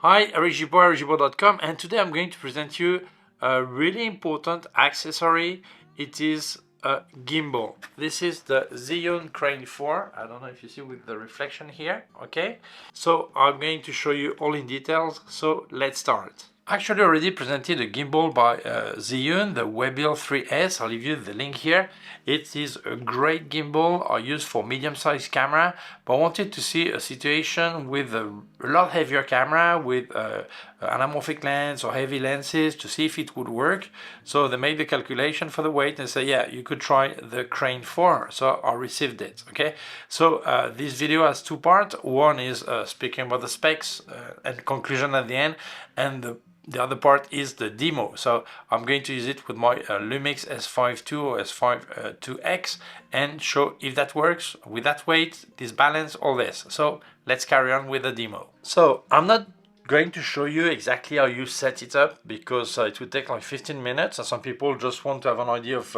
Hi, Eric Gibaud, Gibaud.com, and today I'm going to present you a really important accessory. It is a gimbal. This is the Zhiyun Crane 4. I don't know if you see with the reflection here, okay? So I'm going to show you all in details, so let's start. I actually already presented a gimbal by Zhiyun, the Webil 3S. I'll leave you the link here. It is a great gimbal I use for medium-sized camera, but I wanted to see a situation with a lot heavier camera with anamorphic lens or heavy lenses to see if it would work. So they made the calculation for the weight and say, yeah, you could try the Crane 4. So I received it, okay? So this video has two parts. One is speaking about the specs and conclusion at the end, and the other part is the demo. So I'm going to use it with my Lumix S5 II or S5 IIX and show if that works with that weight, this balance, all this. So let's carry on with the demo. So I'm not going to show you exactly how you set it up because it would take like 15 minutes and some people just want to have an idea of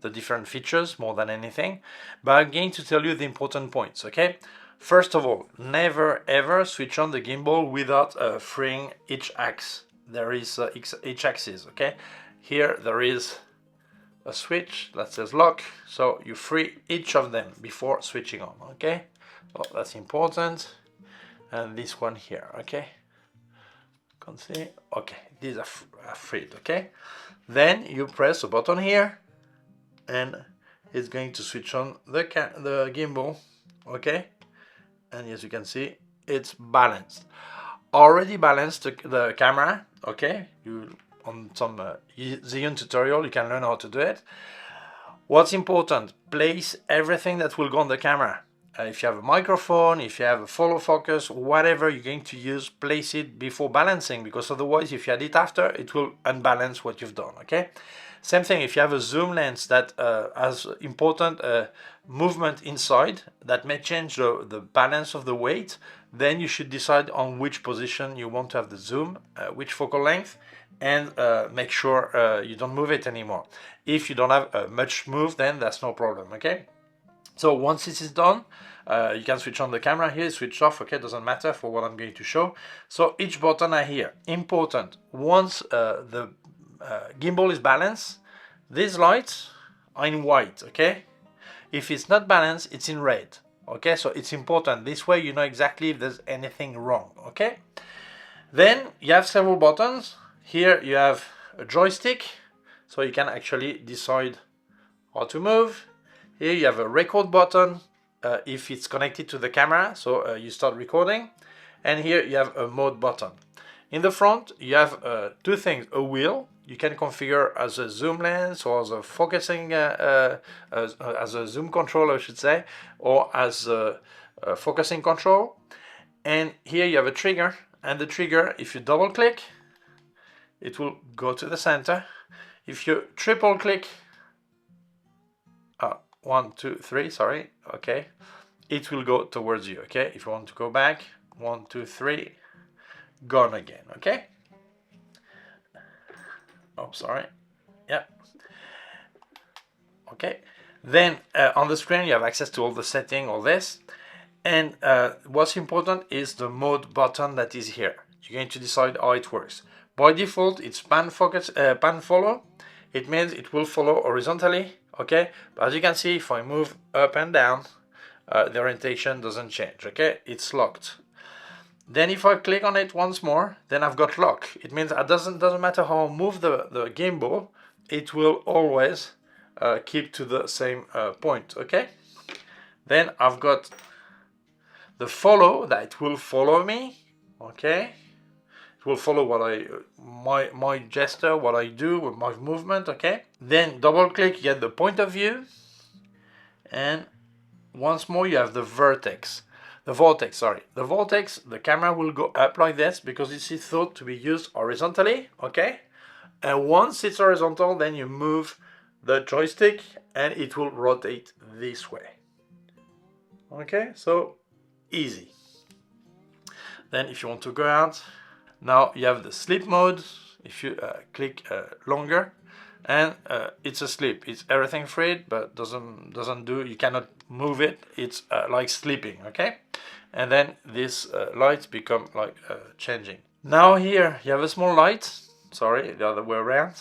the different features more than anything. But I'm going to tell you the important points, okay? First of all, never ever switch on the gimbal without freeing each axis. There is each axis, okay? Here there is a switch that says lock, so you free each of them before switching on, okay? So that's important. And this one here, okay? Can't see, okay, these are freed, okay? Then you press a button here and it's going to switch on the gimbal, okay? And as you can see, it's balanced. Already balanced the camera, okay? You on some Zhiyun tutorial you can learn how to do it. What's important, place everything that will go on the camera. If you have a microphone, if you have a follow focus, whatever you're going to use, place it before balancing, because otherwise if you add it after, it will unbalance what you've done, okay? Same thing, if you have a zoom lens that has important movement inside that may change the balance of the weight, then you should decide on which position you want to have the zoom, which focal length, and make sure you don't move it anymore. If you don't have much move, then that's no problem, okay? So once this is done, you can switch on the camera here, switch off, okay, doesn't matter for what I'm going to show. So each button are here. Important, once the gimbal is balanced, these lights are in white, okay? If it's not balanced, it's in red, okay? So it's important. This way you know exactly if there's anything wrong, okay? Then you have several buttons. Here you have a joystick, so you can actually decide how to move. Here you have a record button if it's connected to the camera, so you start recording. And here you have a mode button. In the front you have two things, a wheel, you can configure as a zoom lens or as a focusing, as a zoom control I should say, or as a focusing control. And here you have a trigger, and the trigger, if you double click, it will go to the center. If you triple click, 1, 2, 3, sorry, okay, it will go towards you, okay? If you want to go back, 1, 2, 3, gone again, okay? Oh, sorry, yeah. Okay, then on the screen you have access to all the setting, all this. And what's important is the mode button that is here. You're going to decide how it works. By default, it's pan follow. It means it will follow horizontally, okay? But as you can see, if I move up and down, the orientation doesn't change, okay? It's locked. Then if I click on it once more, then I've got lock. It means it doesn't matter how I move the gimbal, it will always keep to the same point, okay? Then I've got the follow, that will follow me, okay? It will follow what my gesture, what I do with my movement, okay? Then double click, you get the point of view, and once more you have the vortex, sorry. The vortex, the camera will go up like this because this is thought to be used horizontally, okay? And once it's horizontal, then you move the joystick and it will rotate this way, okay? So easy. Then if you want to go out, now you have the sleep mode. If you click longer, and it's a sleep. It's everything freed, but doesn't do. You cannot move it. It's like sleeping, okay? And then these lights become like changing. Now here you have a small light, sorry, the other way around,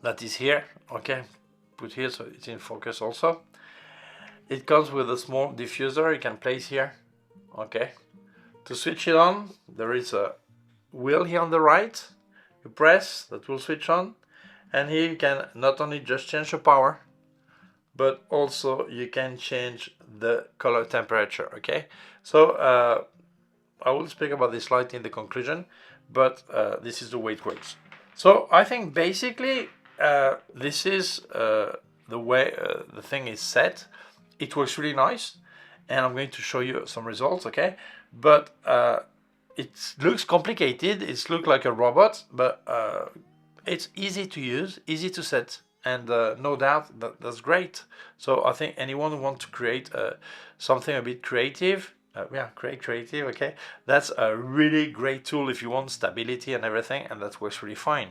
that is here, okay, put here so it's in focus also. It comes with a small diffuser you can place here, okay. To switch it on, there is a wheel here on the right, you press, that will switch on, and here you can not only just change the power, but also you can change the color temperature, okay. So I will speak about this light in the conclusion, but this is the way it works. So I think basically this is the way the thing is set. It works really nice, and I'm going to show you some results, okay? But it looks complicated, it looks like a robot, but it's easy to use, easy to set, and no doubt that's great. So I think anyone who wants to create something a bit creative, creative, okay? That's a really great tool if you want stability and everything, and that works really fine.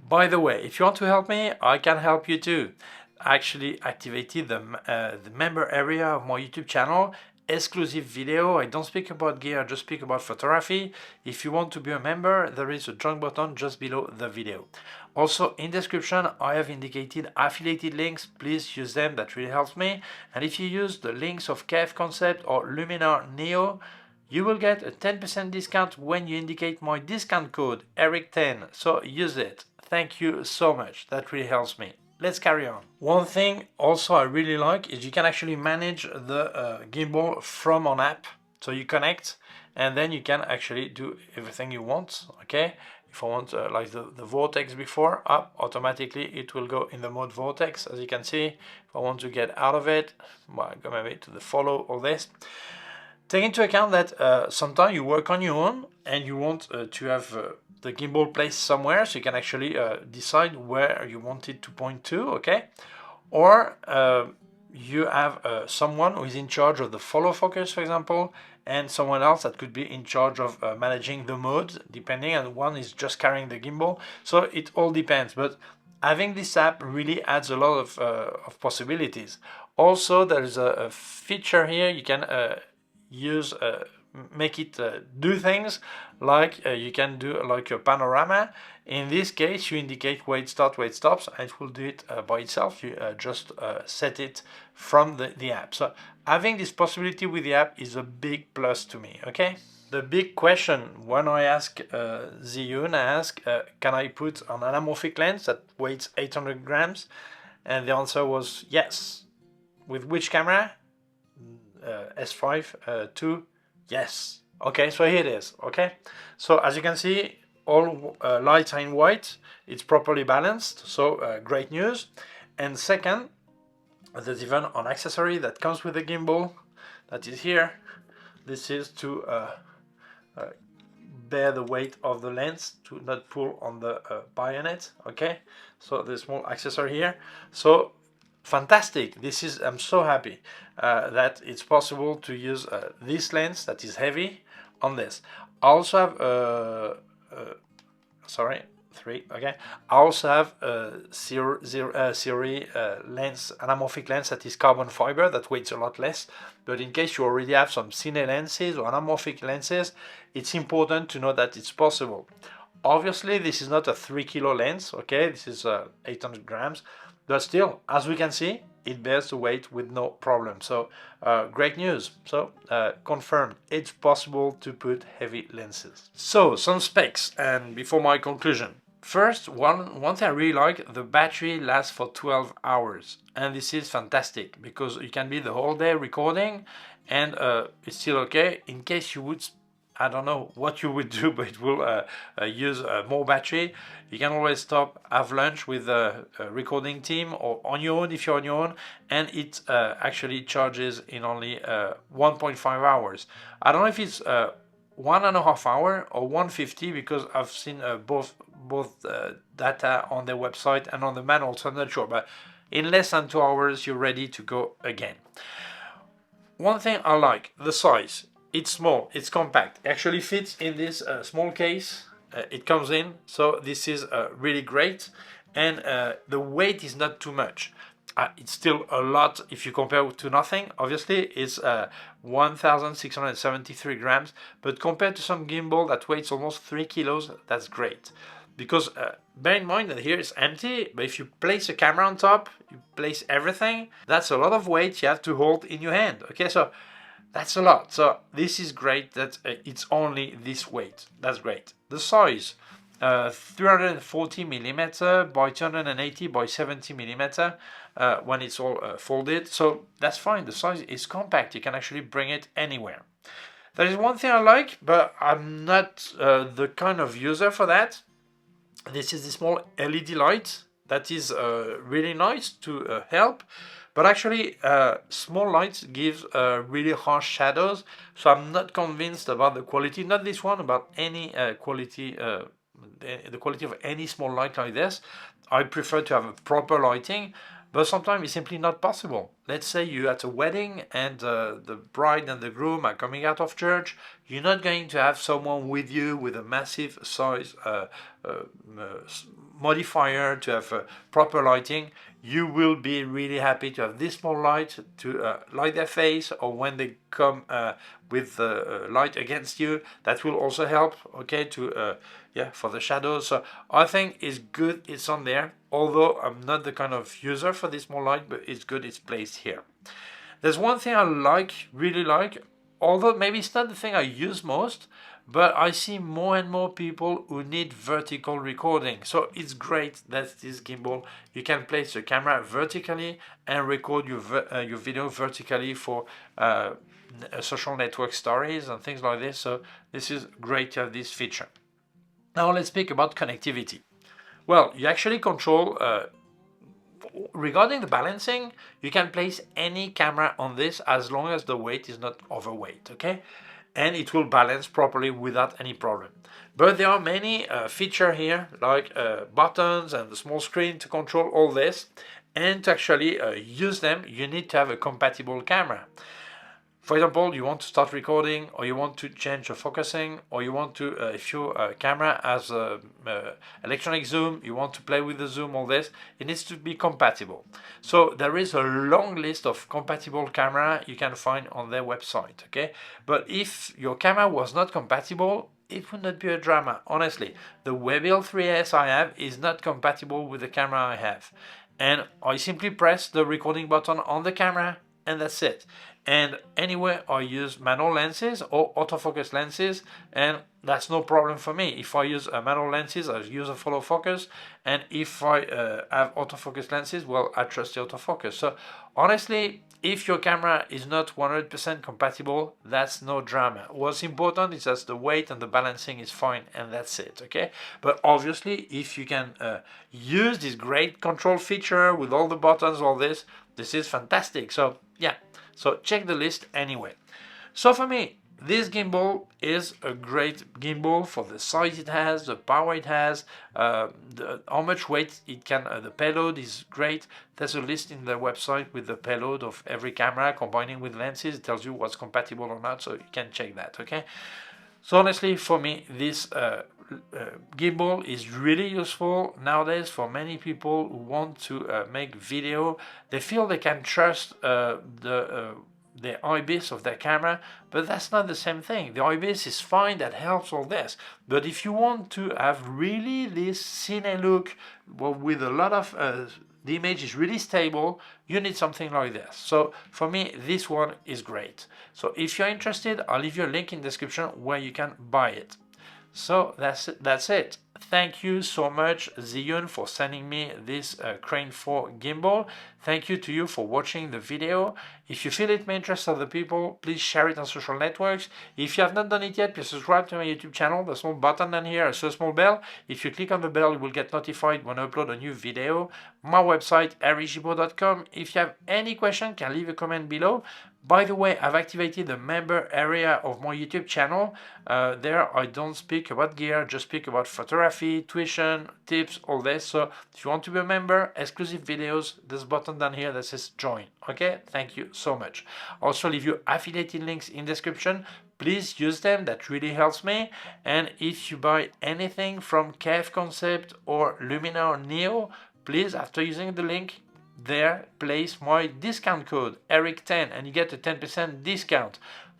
By the way, if you want to help me, I can help you too. I actually activated the member area of my YouTube channel, exclusive video. I don't speak about gear, I just speak about photography. If you want to be a member, there is a join button just below the video. Also in description, I have indicated affiliated links. Please use them, that really helps me. And if you use the links of K&F Concept or Luminar Neo, you will get a 10% discount when you indicate my discount code ERIC10, so use it. Thank you so much, that really helps me. Let's carry on. One thing also I really like is you can actually manage the gimbal from an app. So you connect and then you can actually do everything you want, okay? If I want like the vortex before, up automatically it will go in the mode vortex, as you can see. If I want to get out of it, well, go maybe to the follow or this. Take into account that sometimes you work on your own and you want to have the gimbal placed somewhere, so you can actually decide where you want it to point to, okay? Or you have someone who is in charge of the follow focus, for example, and someone else that could be in charge of managing the modes, depending, and one is just carrying the gimbal. So it all depends, but having this app really adds a lot of possibilities. Also, there is a feature here you can use make it do things like you can do like a panorama. In this case, you indicate where it starts, where it stops, and it will do it by itself. You just set it from the app. So having this possibility with the app is a big plus to me, okay? The big question when I ask Zhiyun, I ask, can I put an anamorphic lens that weighs 800 grams? And the answer was yes. With which camera? S5 2, yes. Okay, so here it is. Okay, so as you can see, all lights are in white. It's properly balanced, so great news. And second, there's even an accessory that comes with the gimbal that is here. This is to bear the weight of the lens, to not pull on the bayonet. Okay, so there's small accessory here. So fantastic. This is, I'm so happy that it's possible to use this lens that is heavy on this. I also have sorry, 3, okay. I also have a series lens, anamorphic lens that is carbon fiber that weighs a lot less. But in case you already have some cine lenses or anamorphic lenses, it's important to know that it's possible. Obviously, this is not a 3 kilo lens, okay. This is 800 grams. But still, as we can see, it bears the weight with no problem. So great news. So confirmed, it's possible to put heavy lenses. So some specs, and before my conclusion. First, one thing I really like, the battery lasts for 12 hours. And this is fantastic because you can be the whole day recording and it's still okay. In case you would, I don't know what you would do, but it will use more battery. You can always stop, have lunch with the recording team or on your own if you're on your own, and it actually charges in only 1.5 hours. I don't know if it's 1.5 hours or 150 because I've seen both data on their website and on the manual, so I'm not sure, but in less than 2 hours you're ready to go again. One thing I like, the size. It's small, it's compact. It actually fits in this small case. It comes in, so this is really great. And the weight is not too much. It's still a lot if you compare to nothing. Obviously, it's 1,673 grams, but compared to some gimbal that weighs almost 3 kilos, that's great. Because bear in mind that here it's empty, but if you place a camera on top, you place everything, that's a lot of weight you have to hold in your hand. Okay, so that's a lot. So this is great that it's only this weight. That's great. The size, 340 millimeter by 280 by 70 millimeter when it's all folded. So that's fine. The size is compact. You can actually bring it anywhere. There is one thing I like, but I'm not the kind of user for that. This is the small LED light that is really nice to help, but actually small lights gives really harsh shadows, so I'm not convinced about the quality, not this one, about any quality, the quality of any small light like this. I prefer to have a proper lighting, but sometimes it's simply not possible. Let's say you're at a wedding and the bride and the groom are coming out of church. You're not going to have someone with you with a massive size modifier to have proper lighting. You will be really happy to have this small light to light their face, or when they come with the light against you, that will also help, okay, to yeah, for the shadows. So I think it's good it's on there, although I'm not the kind of user for this small light, but it's good it's placed here. There's one thing I like, really like, although maybe it's not the thing I use most, but I see more and more people who need vertical recording. So it's great that this gimbal, you can place the camera vertically and record your video vertically for social network stories and things like this. So this is great to have this feature. Now let's speak about connectivity. Well, you actually control, regarding the balancing, you can place any camera on this as long as the weight is not overweight, okay? And it will balance properly without any problem. But there are many features here, like buttons and the small screen to control all this. And to actually use them, you need to have a compatible camera. For example, you want to start recording, or you want to change the focusing, or you want to, if your camera has electronic zoom, you want to play with the zoom, all this, it needs to be compatible. So there is a long list of compatible camera you can find on their website, okay? But if your camera was not compatible, it would not be a drama, honestly. The Webuild 3S I have is not compatible with the camera I have. And I simply press the recording button on the camera, and that's it. And anyway, I use manual lenses or autofocus lenses, and that's no problem for me. If I use manual lenses, I use a follow focus, and if I have autofocus lenses, well, I trust the autofocus. So honestly, if your camera is not 100% compatible, that's no drama. What's important is that the weight and the balancing is fine, and that's it, okay? But obviously, if you can use this great control feature with all the buttons, all this is fantastic. So yeah. So check the list anyway. So for me, this gimbal is a great gimbal for the size it has, the power it has, how much weight it can, the payload is great. There's a list in the website with the payload of every camera combining with lenses. It tells you what's compatible or not, so you can check that, okay? So honestly, for me, this gimbal is really useful nowadays for many people who want to make video. They feel they can trust the IBIS of their camera, but that's not the same thing. The IBIS is fine, that helps all this. But if you want to have really this cine look, well, with a lot of the image is really stable, you need something like this. So for me, this one is great. So if you're interested, I'll leave you a link in the description where you can buy it. So that's it. Thank you so much, Zhiyun, for sending me this Crane 4 gimbal. Thank you to you for watching the video. If you feel it may interest other people, please share it on social networks. If you have not done it yet, please subscribe to my YouTube channel. There's a small button down here, a small bell. If you click on the bell, you will get notified when I upload a new video. My website, Gibaud.com. If you have any question, can leave a comment below. By the way, I've activated the member area of my YouTube channel. There I don't speak about gear, just speak about photography. photography, tuition, tips, all this. So if you want to be a member, exclusive videos, there's a button down here that says join. Okay, thank you so much. Also leave your affiliated links in description. Please use them, that really helps me. And if you buy anything from K&F Concept or Lumina or Neo, please, after using the link there, place my discount code ERIC10 and you get a 10% discount.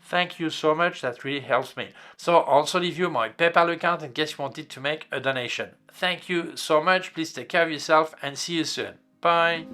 Thank you so much, that really helps me. So I'll also leave you my PayPal account in case you wanted to make a donation. Thank you so much, please take care of yourself and see you soon. Bye.